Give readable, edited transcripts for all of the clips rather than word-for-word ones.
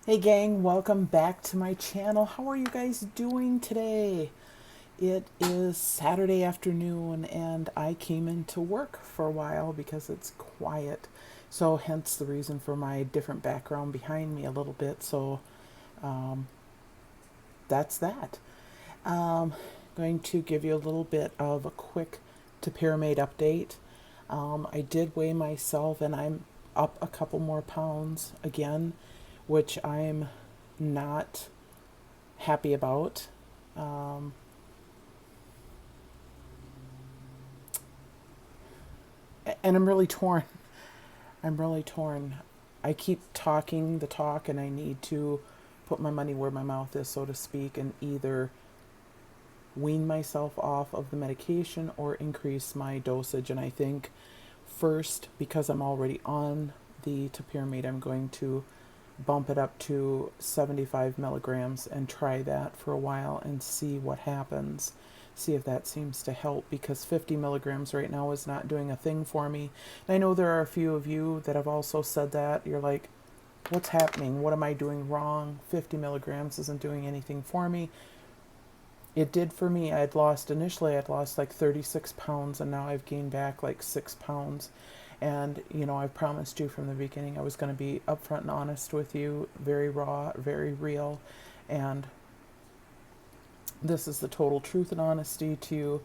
Hey gang, welcome back to my channel. How are you guys doing today? It is Saturday afternoon and I came into work for a while because it's quiet. So hence the reason for my different background behind me a little bit. So that's that. Going to give you a little bit of a quick Topiramate update. I did weigh myself and I'm up a couple more pounds again, which I'm not happy about. Um, and I'm really torn. I'm really torn. I keep talking the talk and I need to put my money where my mouth is, so to speak, and either wean myself off of the medication or increase my dosage. And I think first, because I'm already on the topiramate, I'm going to bump it up to 75 milligrams and try that for a while and see what happens. See if that seems to help, because 50 milligrams right now is not doing a thing for me. And I know there are a few of you that have also said that. You're like, what's happening? What am I doing wrong? 50 milligrams isn't doing anything for me. It did for me. Initially I'd lost like 36 pounds and now I've gained back like 6 pounds. And, I promised you from the beginning I was going to be upfront and honest with you, very raw, very real. And this is the total truth and honesty to you.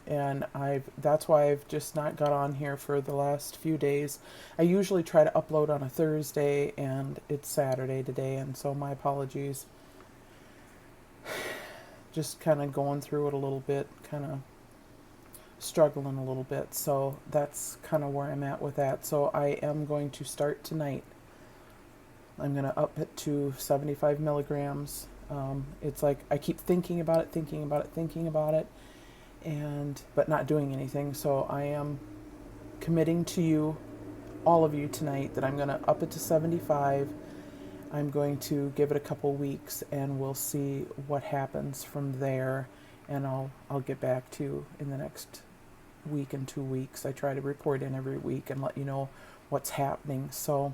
And that's why I've just not got on here for the last few days. I usually try to upload on a Thursday and it's Saturday today, and so my apologies. Just kind of going through it a little bit, kind of struggling a little bit. So that's kind of where I'm at with that. So I am going to start tonight. I'm going to up it to 75 milligrams. It's like I keep thinking about it, but not doing anything. So I am committing to you, all of you tonight, that I'm going to up it to 75. I'm going to give it a couple weeks and we'll see what happens from there. And I'll get back to you in the next week and 2 weeks. I try to report in every week and let you know what's happening. So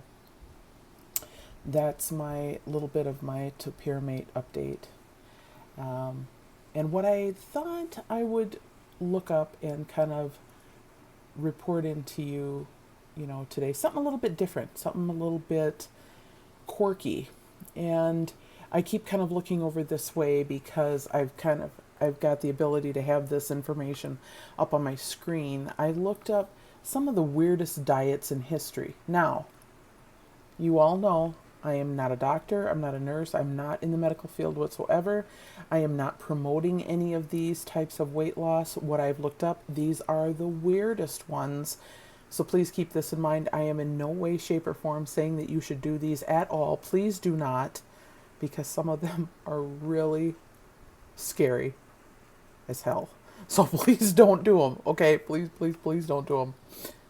that's my little bit of my Topiramate update. And what I thought I would look up and kind of report into you, today, something a little bit different, something a little bit quirky. And I keep kind of looking over this way because I've got the ability to have this information up on my screen. I looked up some of the weirdest diets in history. Now, you all know I am not a doctor, I'm not a nurse, I'm not in the medical field whatsoever. I am not promoting any of these types of weight loss. What I've looked up, these are the weirdest ones. So please keep this in mind. I am in no way, shape, or form saying that you should do these at all. Please do not, because some of them are really scary as hell. So please don't do them. Okay, please don't do them.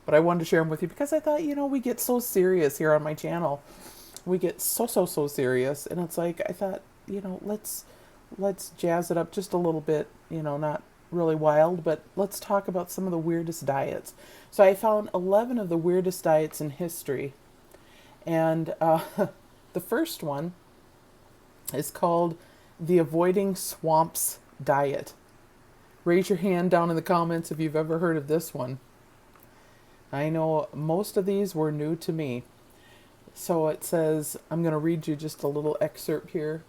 But I wanted to share them with you because I thought, we get so serious here on my channel. We get so serious, and it's like I thought, let's jazz it up just a little bit, not really wild, but let's talk about some of the weirdest diets. So I found 11 of the weirdest diets in history, and the first one is called the avoiding swamps diet. Raise your hand down in the comments if you've ever heard of this one. I know most of these were new to me. So it says, I'm going to read you just a little excerpt here.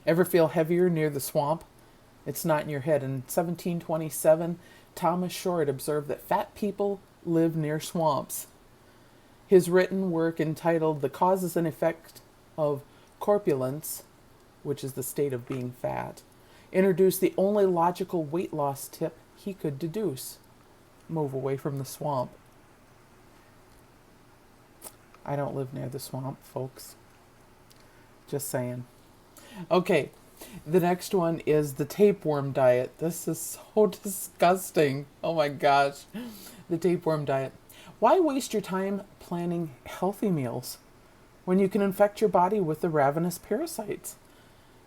Ever feel heavier near the swamp? It's not in your head. In 1727, Thomas Short observed that fat people live near swamps. His written work entitled The Causes and Effect of Corpulence, which is the state of being fat, introduced the only logical weight loss tip he could deduce: move away from the swamp. I don't live near the swamp, folks. Just saying. Okay, the next one is the tapeworm diet. This is so disgusting. Oh my gosh. The tapeworm diet. Why waste your time planning healthy meals when you can infect your body with the ravenous parasites?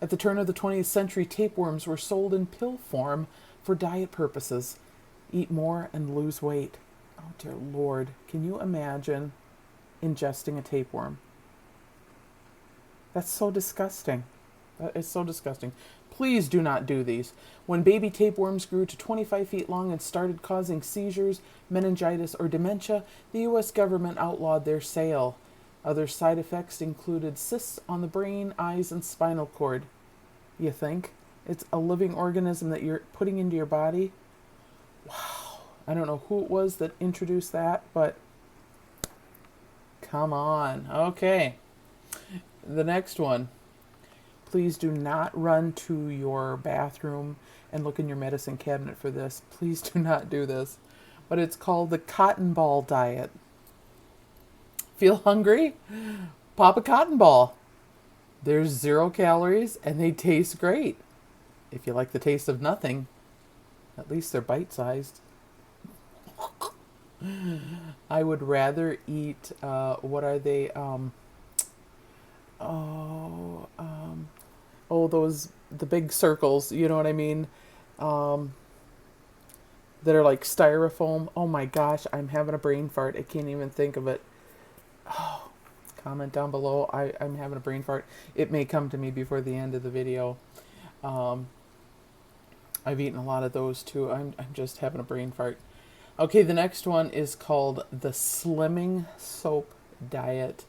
At the turn of the 20th century, tapeworms were sold in pill form for diet purposes. Eat more and lose weight. Oh dear Lord, can you imagine ingesting a tapeworm. That's so disgusting. That is so disgusting. Please do not do these. When baby tapeworms grew to 25 feet long and started causing seizures, meningitis, or dementia, the U.S. government outlawed their sale. Other side effects included cysts on the brain, eyes, and spinal cord. You think? It's a living organism that you're putting into your body? Wow. I don't know who it was that introduced that, but come on. Okay. The next one. Please do not run to your bathroom and look in your medicine cabinet for this. Please do not do this. But it's called the cotton ball diet. Feel hungry? Pop a cotton ball. There's 0 calories and they taste great. If you like the taste of nothing, at least they're bite-sized. I would rather eat, what are they? The big circles, you know what I mean? That are like styrofoam. Oh my gosh, I'm having a brain fart. I can't even think of it. Oh, comment down below. I'm having a brain fart. It may come to me before the end of the video. I've eaten a lot of those too. I'm just having a brain fart. Okay, the next one is called the slimming soap diet.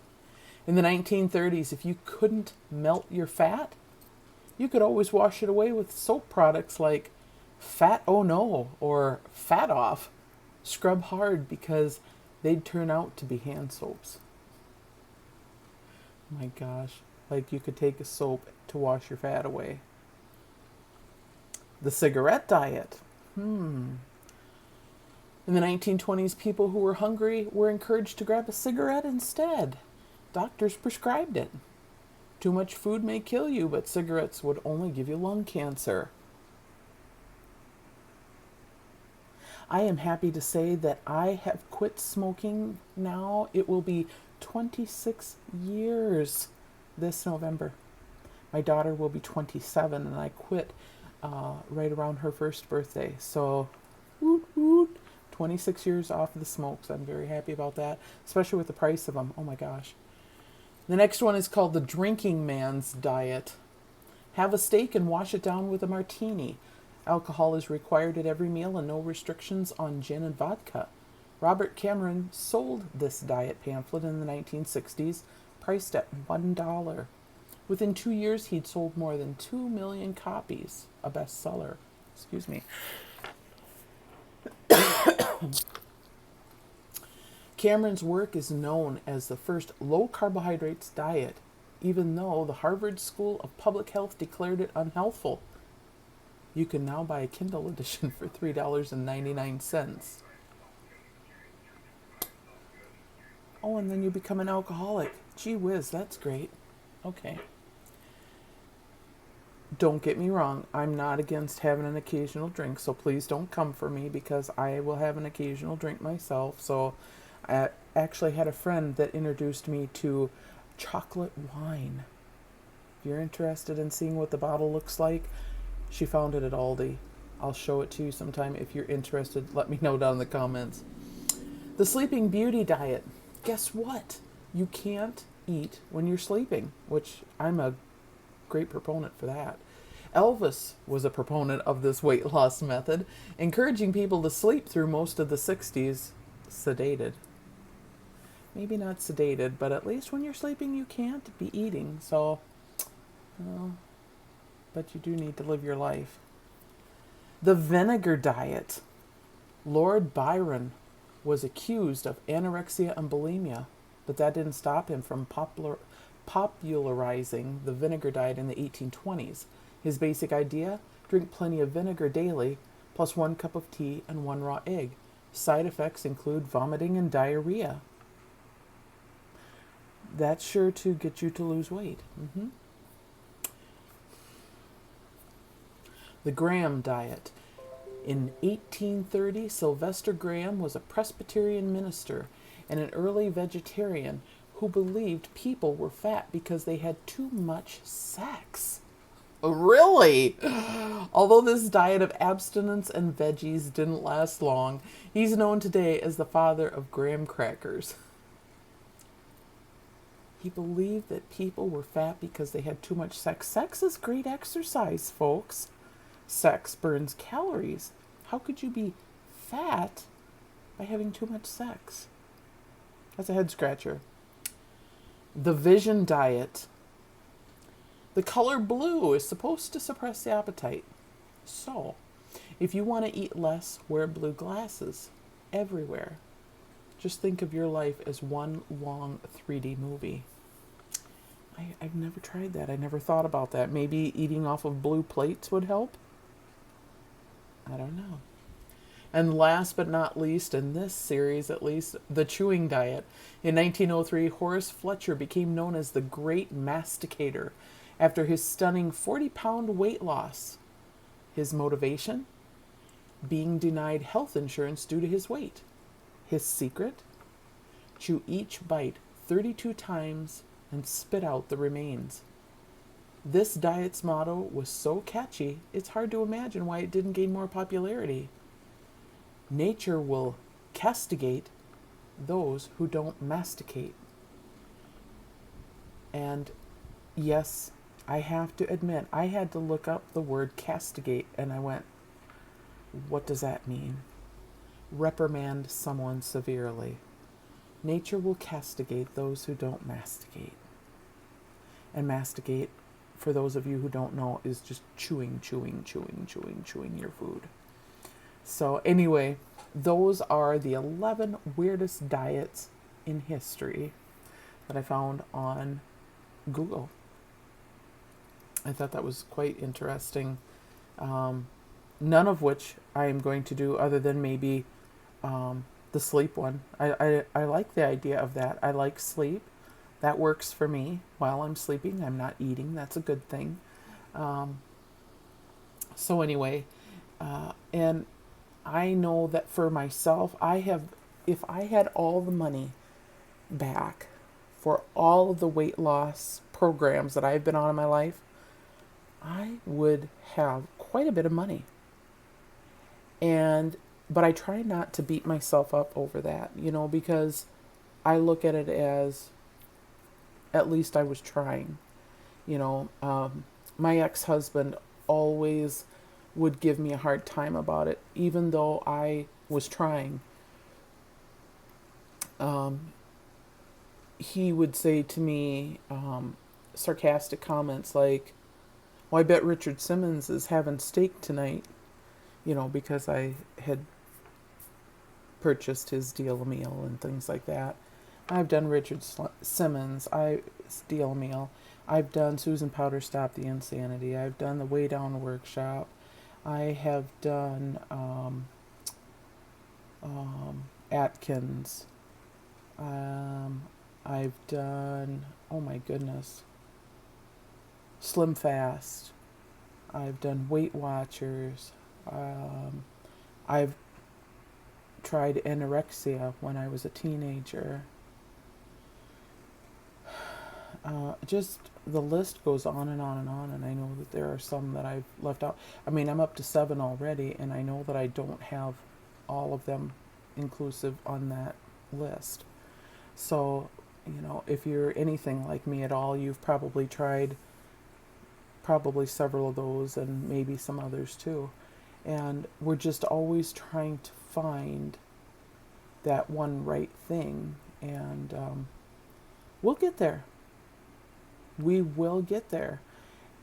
In the 1930s, if you couldn't melt your fat, you could always wash it away with soap products like Fat Oh No or Fat Off. Scrub hard because they'd turn out to be hand soaps. Oh my gosh, like you could take a soap to wash your fat away. The cigarette diet. In the 1920s, people who were hungry were encouraged to grab a cigarette instead. Doctors prescribed it. Too much food may kill you, but cigarettes would only give you lung cancer. I am happy to say that I have quit smoking now. It will be 26 years this November. My daughter will be 27, and I quit right around her first birthday. So, 26 years off of the smokes. I'm very happy about that, especially with the price of them. Oh my gosh. The next one is called the drinking man's diet. Have a steak and wash it down with a martini. Alcohol is required at every meal and no restrictions on gin and vodka. Robert Cameron sold this diet pamphlet in the 1960s, priced at $1. Within 2 years, he'd sold more than 2 million copies, a bestseller. Excuse me. Cameron's work is known as the first low-carbohydrates diet, even though the Harvard School of Public Health declared it unhealthful. You can now buy a Kindle edition for $3.99. Oh, and then you become an alcoholic. Gee whiz, that's great. Okay. Don't get me wrong, I'm not against having an occasional drink, so please don't come for me because I will have an occasional drink myself. So I actually had a friend that introduced me to chocolate wine. If you're interested in seeing what the bottle looks like, she found it at Aldi. I'll show it to you sometime. If you're interested, let me know down in the comments. The Sleeping Beauty diet. Guess what? You can't eat when you're sleeping, which I'm a great proponent for that. Elvis was a proponent of this weight loss method, encouraging people to sleep through most of the 60s sedated. Maybe not sedated, but at least when you're sleeping you can't be eating, so but you do need to live your life. The vinegar diet. Lord Byron was accused of anorexia and bulimia, but that didn't stop him from popularizing the vinegar diet in the 1820s. His basic idea: drink plenty of vinegar daily, plus 1 cup of tea and 1 raw egg. Side effects include vomiting and diarrhea. That's sure to get you to lose weight. The Graham diet. In 1830, Sylvester Graham was a Presbyterian minister and an early vegetarian who believed people were fat because they had too much sex. Really? Although this diet of abstinence and veggies didn't last long, he's known today as the father of graham crackers. He believed that people were fat because they had too much sex. Sex is great exercise, folks. Sex burns calories. How could you be fat by having too much sex? That's a head scratcher. The vision diet. The color blue is supposed to suppress the appetite. So, if you want to eat less, wear blue glasses everywhere. Just think of your life as one long 3D movie. I've never tried that. I never thought about that. Maybe eating off of blue plates would help? I don't know. And last but not least, in this series at least, the chewing diet. In 1903, Horace Fletcher became known as the Great Masticator after his stunning 40-pound weight loss. His motivation? Being denied health insurance due to his weight. His secret? Chew each bite 32 times and spit out the remains. This diet's motto was so catchy, it's hard to imagine why it didn't gain more popularity. Nature will castigate those who don't masticate. And yes, I have to admit, I had to look up the word castigate, and I went, what does that mean? Reprimand someone severely. Nature will castigate those who don't masticate. And masticate, for those of you who don't know, is just chewing your food. So anyway, those are the 11 weirdest diets in history that I found on Google. I thought that was quite interesting. None of which I am going to do other than maybe the sleep one. I like the idea of that. I like sleep. That works for me. While I'm sleeping, I'm not eating. That's a good thing. So anyway, and I know that for myself, if I had all the money back for all of the weight loss programs that I've been on in my life, I would have quite a bit of money. But I try not to beat myself up over that, because I look at it as, at least I was trying. My ex-husband always would give me a hard time about it, even though I was trying. He would say to me sarcastic comments like, well, I bet Richard Simmons is having steak tonight, because I had purchased his deal meal and things like that. I've done Richard Simmons' deal meal. I've done Susan Powderstop, The Insanity. I've done the Way Down Workshop. I have done Atkins. I've done, oh my goodness, Slim Fast. I've done Weight Watchers. I've tried anorexia when I was a teenager. Just the list goes on and on and on, and I know that there are some that I've left out. I mean, I'm up to 7 already, and I know that I don't have all of them inclusive on that list. So, if you're anything like me at all, you've probably tried several of those and maybe some others too. And we're just always trying to find that one right thing, and we'll get there. We will get there.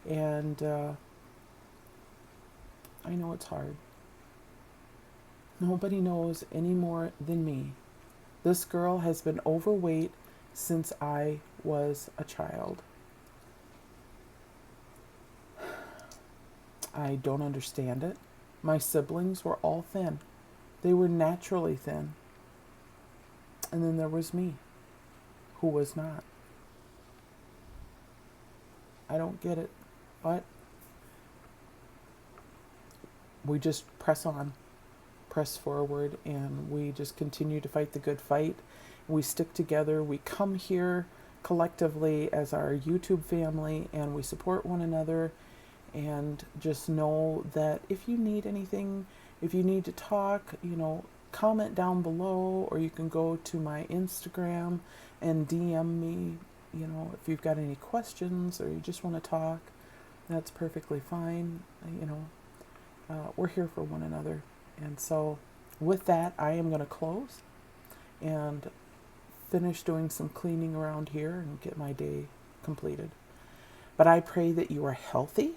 And I know it's hard. Nobody knows any more than me. This girl has been overweight since I was a child. I don't understand it. My siblings were all thin. They were naturally thin. And then there was me, who was not. I don't get it, but we just press on, press forward, and we just continue to fight the good fight. We stick together. We come here collectively as our YouTube family, and we support one another. And just know that if you need anything, if you need to talk, comment down below, or you can go to my Instagram and DM me if you've got any questions or you just want to talk, that's perfectly fine. We're here for one another. And so with that, I am going to close and finish doing some cleaning around here and get my day completed. But I pray that you are healthy,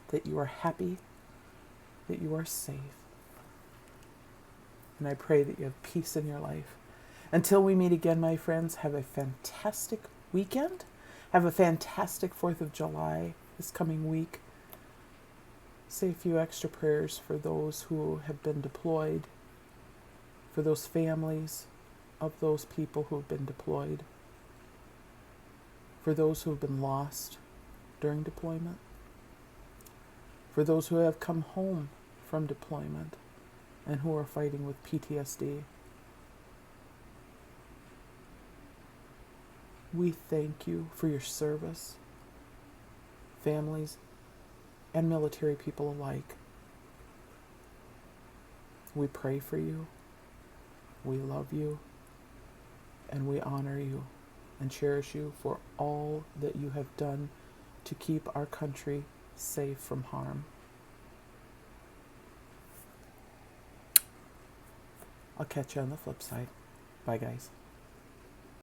that you are happy, that you are safe. And I pray that you have peace in your life. Until we meet again, my friends, have a fantastic weekend. Have a fantastic 4th of July this coming week. Say a few extra prayers for those who have been deployed, for those families of those people who have been deployed, for those who have been lost during deployment, for those who have come home from deployment and who are fighting with PTSD. We thank you for your service, families and military people alike. We pray for you, we love you, and we honor you and cherish you for all that you have done to keep our country safe from harm. I'll catch you on the flip side. Bye, guys.